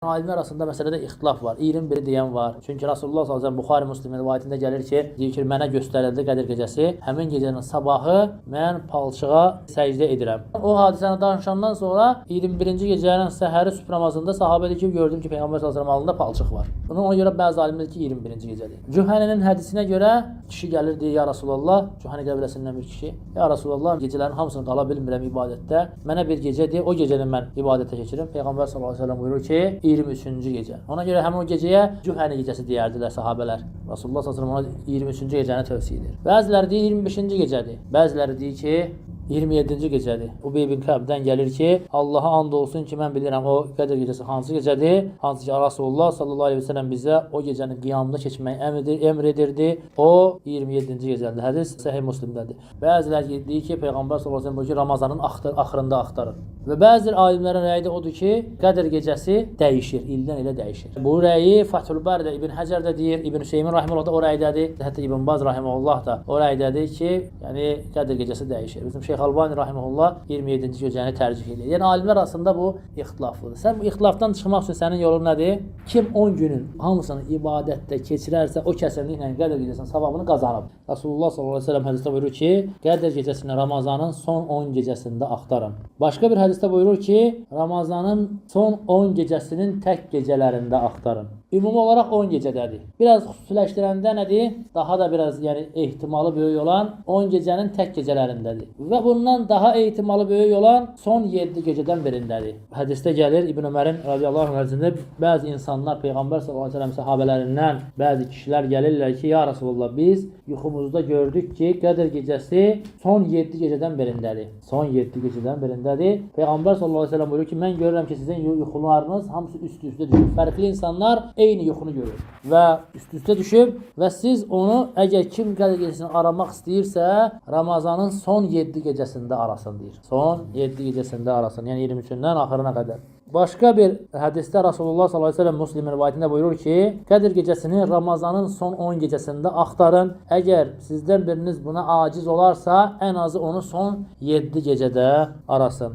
Alimlər arasında məsələdə ixtilaf var. 21 deyən var. Çünki Rasulullah sallallahu əleyhi və səlləm Buxari Müslim rivayətində gəlir ki, deyir ki, mənə göstərildi Qədr gecəsi, həmin gecənin sabahı mən palçığa səcdə edirəm. O hadisəni danışandan sonra 21-ci gecənin səhəri sübh namazında sahabə deyir ki, gördüm ki, Peyğəmbər sallallahu əleyhi və səlləm alnında palçıq var. Ona görə bəzi alimlər deyir ki, 21-ci gecədir. Cühənənin hədisinə görə kişi gəlir deyir, ya Rasulullah, Cühənə qəbiləsindən bir kişi, ya Rasulullah, gecələrin hamısını qala bilmirəm ibadətdə. Mənə bir gecə deyir, o gecəni mən ibadətə keçirim. Peyğəmbər sallallahu əleyhi və səlləm buyurur ki, 23-cü gecə. Ona görə həmin o gecəyə Cühəni gecəsi deyərdilər sahabələr. Rasulullah sallallahu əleyhi və səlləm ona 23-cü gecəni tövsiyə edir. Bəziləri deyir 25-ci gecədir. Bəziləri deyir ki, 27-ci gecədir. Ubey bin Kəbdən gəlir ki, Allaha and olsun ki, mən bilirəm o Qədr gecəsi hansı gecədir. Hansı ki, Rasulullah sallallahu əleyhi və səlləm bizə o gecənin qiyamında keçməyi əmr edirdi. O 27-ci gecədir. Hədis Səhih Müslimdədir. Bəziləri deyir ki, Peyğəmbər sallallahu əleyhi və səlləm Ramazanın axırında axtarır. Və bəzi alimlərin rəyi də odur ki, Qədr gecəsi dəyişir, ildən ilə dəyişir. Bu rəyi Fathul Baridə İbn Həcər də deyir, İbn Hüseymin rahimehullah da o rəydədir. Hətta İbn Baz rahimehullah da o rəydədir ki, yəni Qədr gecəsi dəyişir. Bizim Şeyx Albani rahimehullah 27-ci gecəni tərcih edir. Yəni alimlər arasında bu ixtilaflıdır. Sən bu ixtilafdan çıxmaq üçün sənin yolun nədir? Kim 10 günün hamısını ibadətdə keçirərsə, o kəsinliklə Qədr gecəsinin savabını qazanıb. Rasulullah sallallahu əleyhi və səlləm hədisdə buyurur ki, Qədr gecəsini Ramazanın son 10 gecəsində axtarın. Başqa bir hədisdə buyurur ki, Ramazanın son 10 gecəsinin tək gecələrində axtarın. Ümumi olaraq 10 gecədədir. Biraz xüsusiləşdirəndə nədir? Daha da biraz ehtimalı böyük olan 10 gecənin tək gecələrindədir. Və bundan daha ehtimalı böyük olan son 7 gecədən birindədir. Hədisdə gəlir İbn Ömərin radiyallahu anh hədisində bəzi insanlar Peyğəmbər sallallahu əleyhi və səlləm sahabələrindən bəzi kişilər gəlirlər ki, ya Rasulullah, biz yuxumuzda gördük ki, Qədr gecəsi son 7 gecədən birindədir. Son 7 gecədən birindədir. Peyğəmbər sallallahu əleyhi və səlləm buyurur ki, mən görürəm ki, sizin yuxularınız hamısı üst-üstə düşüb. Fərqli insanlar eyni yuxunu görür və üst-üstə düşüb və siz onu əgər kim Qədr gecəsini aramaq istəyirsə, Ramazanın son 7 gecəsində arasın deyir. Son 7 gecəsində arasın, yəni 23-dən axırına qədər. Başqa bir hədisdə Rasulullah sallallahu əleyhi və səlləm Müslim rivayətində buyurur ki, Qədr gecəsini Ramazanın son 10 gecəsində axtarın. Əgər sizdən biriniz buna aciz olarsa, ən azı onu son 7 gecədə arasın.